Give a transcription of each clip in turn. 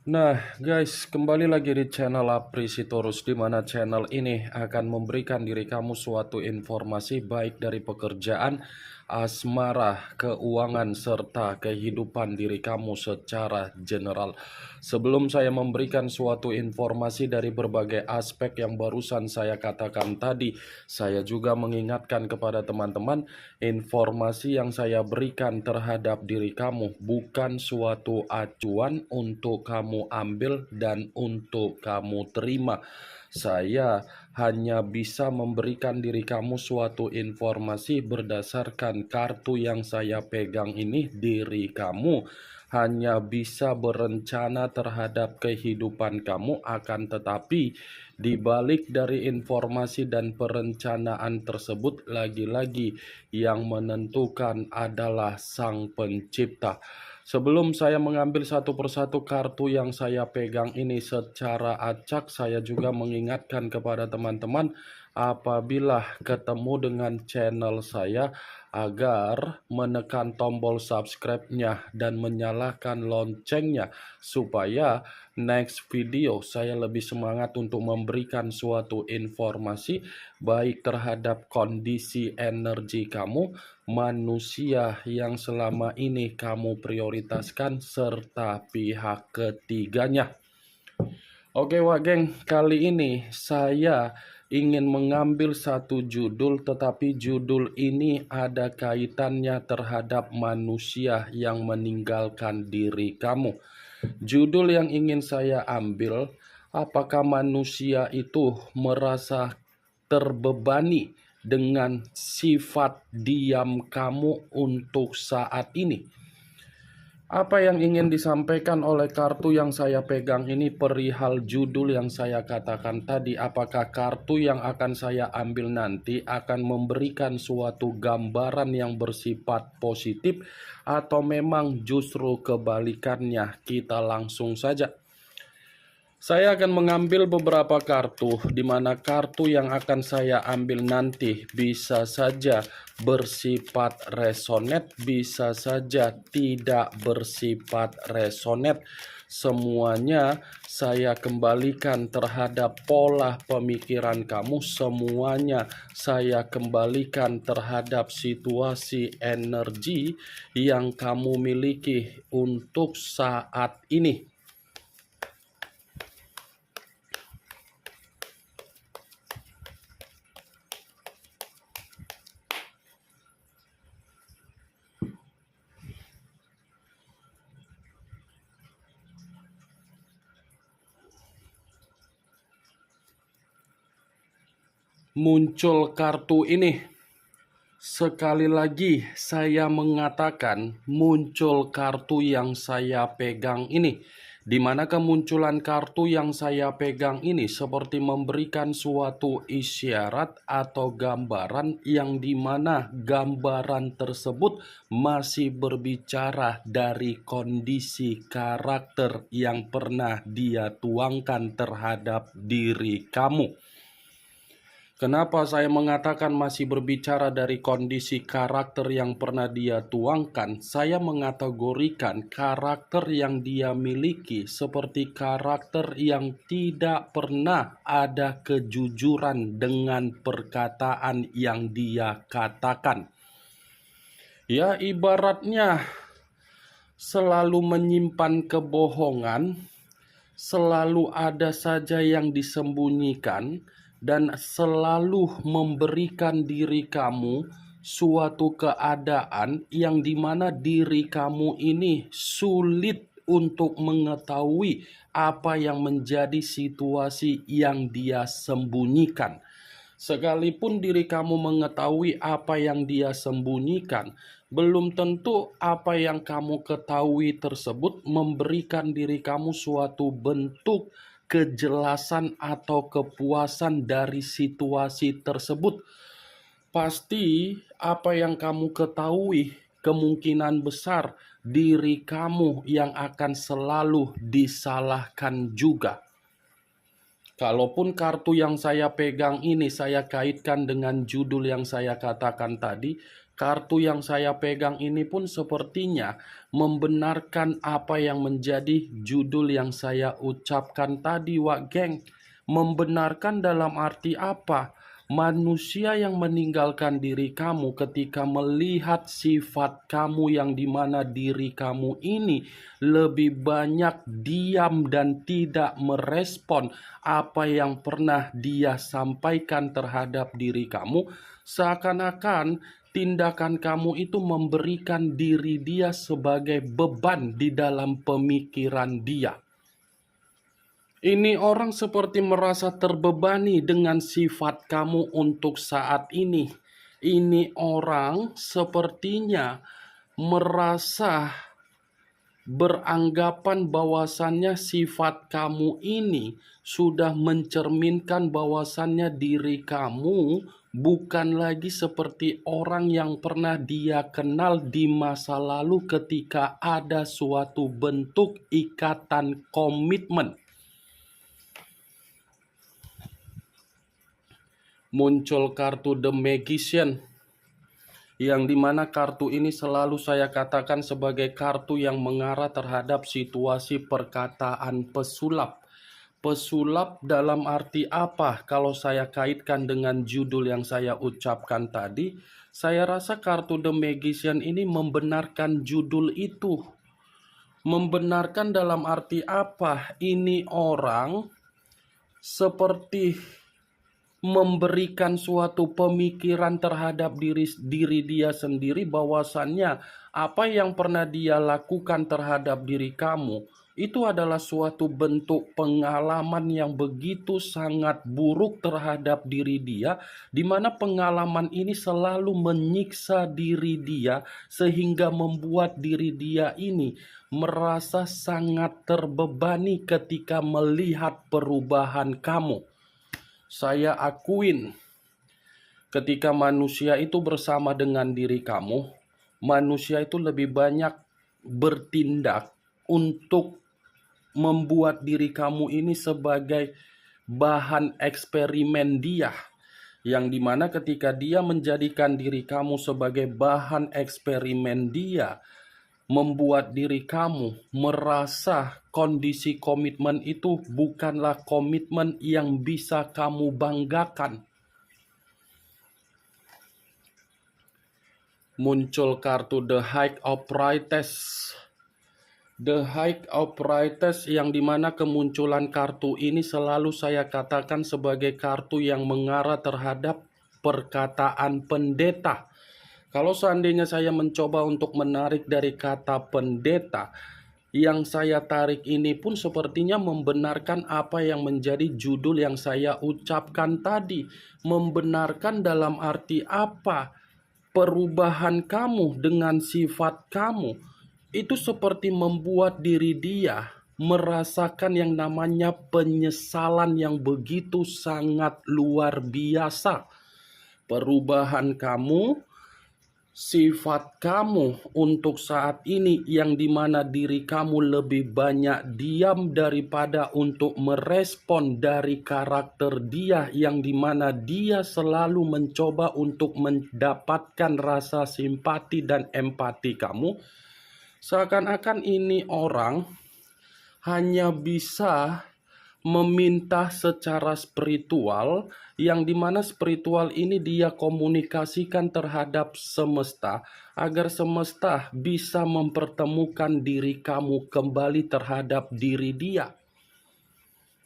Nah, guys, kembali lagi di channel Aprisitorus, di mana channel ini akan memberikan diri kamu suatu informasi baik dari pekerjaan, asmara, keuangan, serta kehidupan diri kamu secara general. Sebelum saya memberikan suatu informasi dari berbagai aspek yang barusan saya katakan tadi, saya juga mengingatkan kepada teman-teman, informasi yang saya berikan terhadap diri kamu bukan suatu acuan untuk kamu ambil dan untuk kamu terima. Saya hanya bisa memberikan diri kamu suatu informasi berdasarkan kartu yang saya pegang ini. Diri kamu hanya bisa berencana terhadap kehidupan kamu, akan tetapi di balik dari informasi dan perencanaan tersebut, lagi-lagi yang menentukan adalah Sang Pencipta. Sebelum saya mengambil satu persatu kartu yang saya pegang ini secara acak, saya juga mengingatkan kepada teman-teman apabila ketemu dengan channel saya agar menekan tombol subscribe-nya dan menyalakan loncengnya supaya next video saya lebih semangat untuk memberikan suatu informasi baik terhadap kondisi energi kamu, manusia yang selama ini kamu prioritaskan, serta pihak ketiganya. Oke wah geng, kali ini saya ingin mengambil satu judul, tetapi judul ini ada kaitannya terhadap manusia yang meninggalkan diri kamu. Judul yang ingin saya ambil, apakah manusia itu merasa terbebani dengan sifat diam kamu untuk saat ini? Apa yang ingin disampaikan oleh kartu yang saya pegang ini perihal judul yang saya katakan tadi? Apakah kartu yang akan saya ambil nanti akan memberikan suatu gambaran yang bersifat positif atau memang justru kebalikannya? Kita langsung saja. Saya akan mengambil beberapa kartu, di mana kartu yang akan saya ambil nanti bisa saja bersifat resonet, bisa saja tidak bersifat resonet. Semuanya saya kembalikan terhadap pola pemikiran kamu, semuanya saya kembalikan terhadap situasi energi yang kamu miliki untuk saat ini. Muncul kartu ini. Sekali lagi saya mengatakan muncul kartu yang saya pegang ini. Di mana kemunculan kartu yang saya pegang ini seperti memberikan suatu isyarat atau gambaran yang dimana gambaran tersebut masih berbicara dari kondisi karakter yang pernah dia tuangkan terhadap diri kamu. Kenapa saya mengatakan masih berbicara dari kondisi karakter yang pernah dia tuangkan? Saya mengategorikan karakter yang dia miliki seperti karakter yang tidak pernah ada kejujuran dengan perkataan yang dia katakan. Ya, ibaratnya selalu menyimpan kebohongan, selalu ada saja yang disembunyikan, dan selalu memberikan diri kamu suatu keadaan yang dimana diri kamu ini sulit untuk mengetahui apa yang menjadi situasi yang dia sembunyikan. Sekalipun diri kamu mengetahui apa yang dia sembunyikan, belum tentu apa yang kamu ketahui tersebut memberikan diri kamu suatu bentuk kejelasan atau kepuasan dari situasi tersebut. Pasti apa yang kamu ketahui kemungkinan besar diri kamu yang akan selalu disalahkan juga. Kalaupun kartu yang saya pegang ini saya kaitkan dengan judul yang saya katakan tadi, Kartu yang saya pegang ini pun sepertinya membenarkan apa yang menjadi judul yang saya ucapkan tadi, Wak Geng. Membenarkan dalam arti apa? Manusia yang meninggalkan diri kamu ketika melihat sifat kamu yang dimana diri kamu ini lebih banyak diam dan tidak merespon apa yang pernah dia sampaikan terhadap diri kamu, seakan-akan tindakan kamu itu memberikan diri dia sebagai beban di dalam pemikiran dia. Ini orang seperti merasa terbebani dengan sifat kamu untuk saat ini. Ini orang sepertinya merasa beranggapan bahwasannya sifat kamu ini sudah mencerminkan bahwasannya diri kamu bukan lagi seperti orang yang pernah dia kenal di masa lalu ketika ada suatu bentuk ikatan komitmen. Muncul kartu The Magician, yang dimana kartu ini selalu saya katakan sebagai kartu yang mengarah terhadap situasi perkataan pesulap. Pesulap dalam arti apa? Kalau saya kaitkan dengan judul yang saya ucapkan tadi, saya rasa kartu The Magician ini membenarkan judul itu. Membenarkan dalam arti apa? Ini orang seperti memberikan suatu pemikiran terhadap diri dia sendiri bahwasannya apa yang pernah dia lakukan terhadap diri kamu itu adalah suatu bentuk pengalaman yang begitu sangat buruk terhadap diri dia, di mana pengalaman ini selalu menyiksa diri dia sehingga membuat diri dia ini merasa sangat terbebani ketika melihat perubahan kamu. Saya akuin ketika manusia itu bersama dengan diri kamu, manusia itu lebih banyak bertindak untuk membuat diri kamu ini sebagai bahan eksperimen dia. Yang dimana ketika dia menjadikan diri kamu sebagai bahan eksperimen dia, membuat diri kamu merasa kondisi komitmen itu bukanlah komitmen yang bisa kamu banggakan. Muncul kartu The High of Priestess. The High of Priestess, yang dimana kemunculan kartu ini selalu saya katakan sebagai kartu yang mengarah terhadap perkataan pendeta. Kalau seandainya saya mencoba untuk menarik dari kata pendeta, yang saya tarik ini pun sepertinya membenarkan apa yang menjadi judul yang saya ucapkan tadi. Membenarkan dalam arti apa? Perubahan kamu dengan sifat kamu itu seperti membuat diri dia merasakan yang namanya penyesalan yang begitu sangat luar biasa. Perubahan kamu, sifat kamu untuk saat ini yang dimana diri kamu lebih banyak diam daripada untuk merespon dari karakter dia yang dimana dia selalu mencoba untuk mendapatkan rasa simpati dan empati kamu. Seakan-akan ini orang hanya bisa meminta secara spiritual, yang dimana spiritual ini dia komunikasikan terhadap semesta agar semesta bisa mempertemukan diri kamu kembali terhadap diri dia.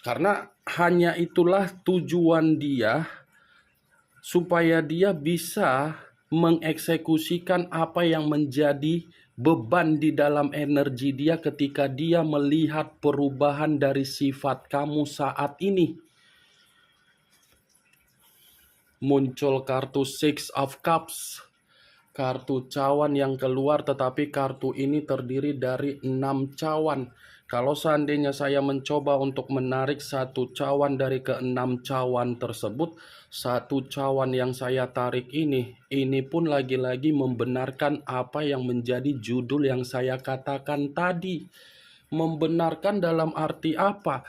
Karena hanya itulah tujuan dia, supaya dia bisa mengeksekusikan apa yang menjadi beban di dalam energi dia ketika dia melihat perubahan dari sifat kamu saat ini. Muncul kartu Six of Cups, kartu cawan yang keluar, tetapi kartu ini terdiri dari 6 cawan. Kalau seandainya saya mencoba untuk menarik satu cawan dari ke-6 cawan tersebut, satu cawan yang saya tarik ini pun lagi-lagi membenarkan apa yang menjadi judul yang saya katakan tadi. Membenarkan dalam arti apa?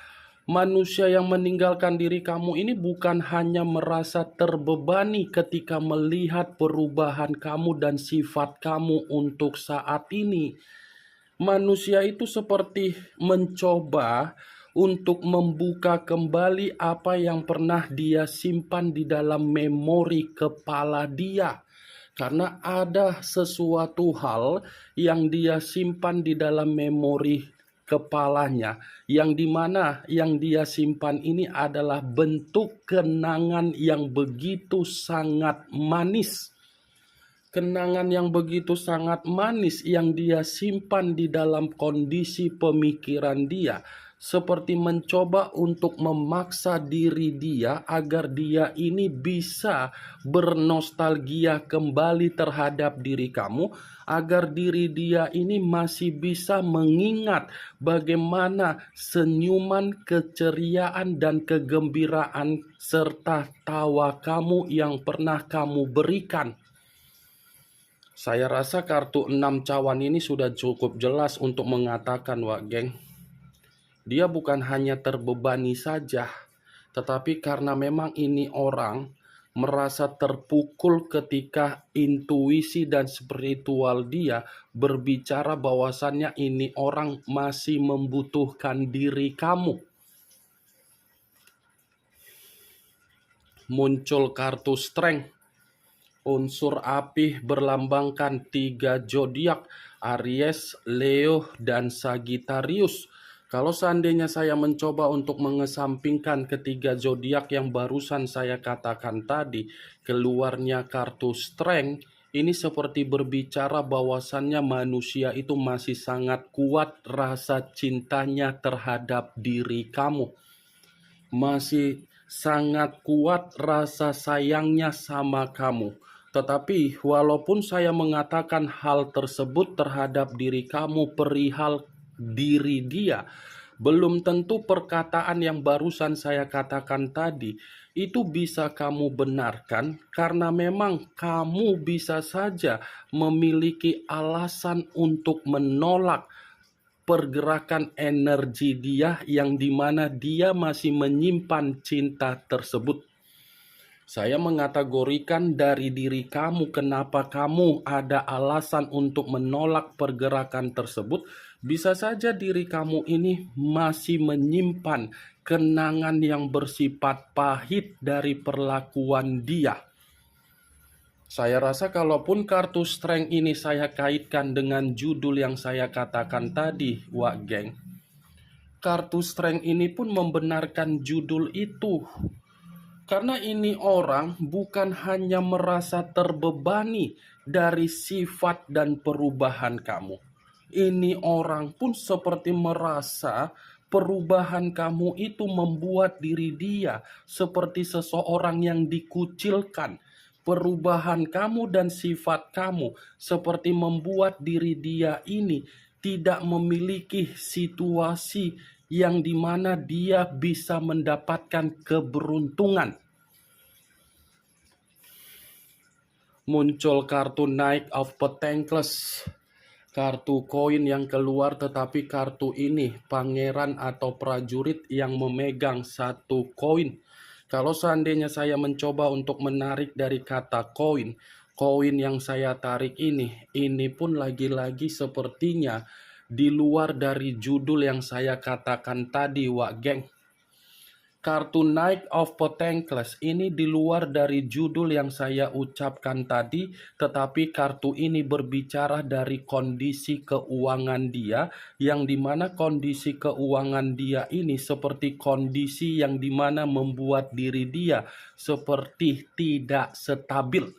Manusia yang meninggalkan diri kamu ini bukan hanya merasa terbebani ketika melihat perubahan kamu dan sifat kamu untuk saat ini. Manusia itu seperti mencoba untuk membuka kembali apa yang pernah dia simpan di dalam memori kepala dia. Karena ada sesuatu hal yang dia simpan di dalam memori kepalanya, yang dimana yang dia simpan ini adalah bentuk kenangan yang begitu sangat manis. Kenangan yang begitu sangat manis yang dia simpan di dalam kondisi pemikiran dia, seperti mencoba untuk memaksa diri dia agar dia ini bisa bernostalgia kembali terhadap diri kamu, agar diri dia ini masih bisa mengingat bagaimana senyuman, keceriaan, dan kegembiraan serta tawa kamu yang pernah kamu berikan. Saya rasa kartu 6 cawan ini sudah cukup jelas untuk mengatakan, Wak Geng, dia bukan hanya terbebani saja, tetapi karena memang ini orang merasa terpukul ketika intuisi dan spiritual dia berbicara bahwasannya ini orang masih membutuhkan diri kamu. Muncul kartu strength. Unsur api berlambangkan 3 zodiak, Aries, Leo, dan Sagittarius. Kalau seandainya saya mencoba untuk mengesampingkan ketiga zodiak yang barusan saya katakan tadi, keluarnya kartu strength, ini seperti berbicara bahwasannya manusia itu masih sangat kuat rasa cintanya terhadap diri kamu. Masih sangat kuat rasa sayangnya sama kamu. Tetapi walaupun saya mengatakan hal tersebut terhadap diri kamu perihal diri dia, belum tentu perkataan yang barusan saya katakan tadi itu bisa kamu benarkan, karena memang kamu bisa saja memiliki alasan untuk menolak pergerakan energi dia yang dimana dia masih menyimpan cinta tersebut. Saya mengategorikan dari diri kamu kenapa kamu ada alasan untuk menolak pergerakan tersebut. Bisa saja diri kamu ini masih menyimpan kenangan yang bersifat pahit dari perlakuan dia. Saya rasa kalaupun kartu strength ini saya kaitkan dengan judul yang saya katakan tadi, Wak Geng, kartu strength ini pun membenarkan judul itu. Karena ini orang bukan hanya merasa terbebani dari sifat dan perubahan kamu. Ini orang pun seperti merasa perubahan kamu itu membuat diri dia seperti seseorang yang dikucilkan. Perubahan kamu dan sifat kamu seperti membuat diri dia ini tidak memiliki situasi yang dimana dia bisa mendapatkan keberuntungan. Muncul kartu Knight of Pentacles, kartu koin yang keluar, tetapi kartu ini pangeran atau prajurit yang memegang satu koin. Kalau seandainya saya mencoba untuk menarik dari kata koin, koin yang saya tarik ini pun lagi-lagi sepertinya di luar dari judul yang saya katakan tadi, Wak Geng. Kartu Knight of Pentacles ini di luar dari judul yang saya ucapkan tadi, tetapi kartu ini berbicara dari kondisi keuangan dia, yang dimana kondisi keuangan dia ini seperti kondisi yang dimana membuat diri dia seperti tidak stabil.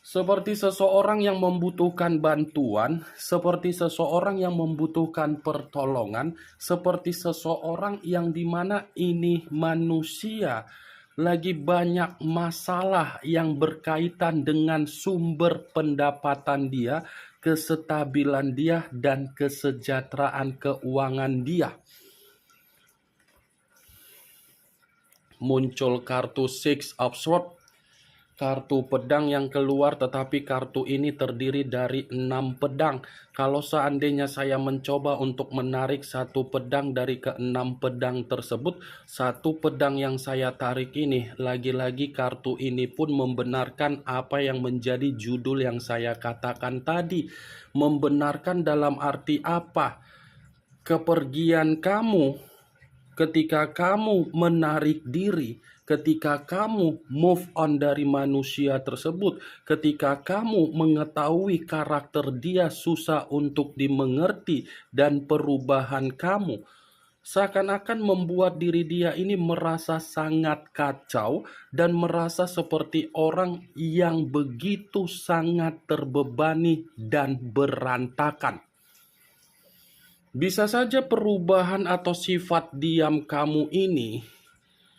Seperti seseorang yang membutuhkan bantuan, seperti seseorang yang membutuhkan pertolongan, seperti seseorang yang dimana ini manusia lagi banyak masalah yang berkaitan dengan sumber pendapatan dia, kestabilan dia, dan kesejahteraan keuangan dia. Muncul kartu Six of Swords. kartu pedang yang keluar, tetapi kartu ini terdiri dari 6 pedang. Kalau seandainya saya mencoba untuk menarik satu pedang dari ke-6 pedang tersebut, satu pedang yang saya tarik ini, lagi-lagi kartu ini pun membenarkan apa yang menjadi judul yang saya katakan tadi. Membenarkan dalam arti apa? Kepergian kamu, ketika kamu menarik diri, ketika kamu move on dari manusia tersebut, ketika kamu mengetahui karakter dia susah untuk dimengerti dan perubahan kamu, seakan-akan membuat diri dia ini merasa sangat kacau dan merasa seperti orang yang begitu sangat terbebani dan berantakan. Bisa saja perubahan atau sifat diam kamu ini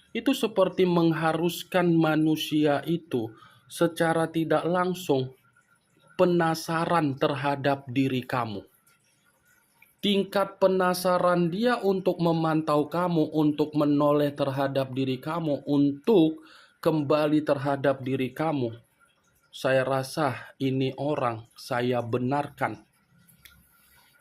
itu seperti mengharuskan manusia itu secara tidak langsung penasaran terhadap diri kamu. Tingkat penasaran dia untuk memantau kamu, untuk menoleh terhadap diri kamu, untuk kembali terhadap diri kamu. Saya rasa ini orang saya benarkan.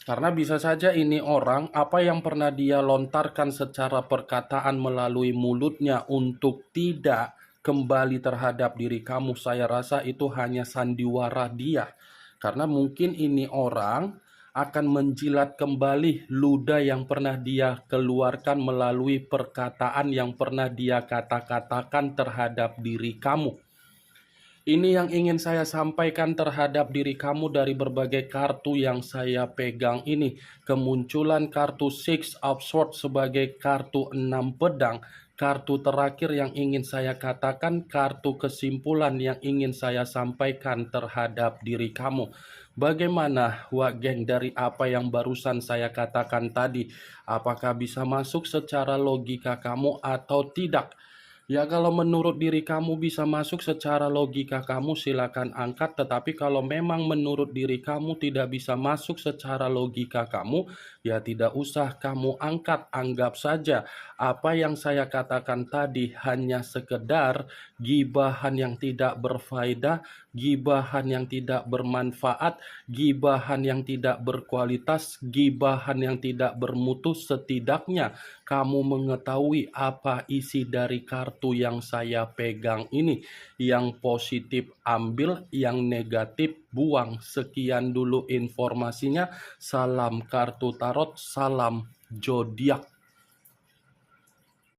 Karena bisa saja ini orang, apa yang pernah dia lontarkan secara perkataan melalui mulutnya untuk tidak kembali terhadap diri kamu, saya rasa itu hanya sandiwara dia. Karena mungkin ini orang akan menjilat kembali ludah yang pernah dia keluarkan melalui perkataan yang pernah dia kata-katakan terhadap diri kamu. Ini yang ingin saya sampaikan terhadap diri kamu dari berbagai kartu yang saya pegang ini. Kemunculan kartu Six of Swords sebagai kartu 6 pedang. Kartu terakhir yang ingin saya katakan, kartu kesimpulan yang ingin saya sampaikan terhadap diri kamu. Bagaimana Wak Geng dari apa yang barusan saya katakan tadi? Apakah bisa masuk secara logika kamu atau tidak? Ya, kalau menurut diri kamu bisa masuk secara logika kamu, silakan angkat. Tetapi kalau memang menurut diri kamu tidak bisa masuk secara logika kamu, ya tidak usah kamu angkat. Anggap saja apa yang saya katakan tadi hanya sekedar gibahan yang tidak berfaedah, gibahan yang tidak bermanfaat, gibahan yang tidak berkualitas, gibahan yang tidak bermutu. Setidaknya kamu mengetahui apa isi dari kartu yang saya pegang ini. Yang positif ambil, yang negatif buang. Sekian dulu informasinya. Salam kartu tarot, salam zodiak.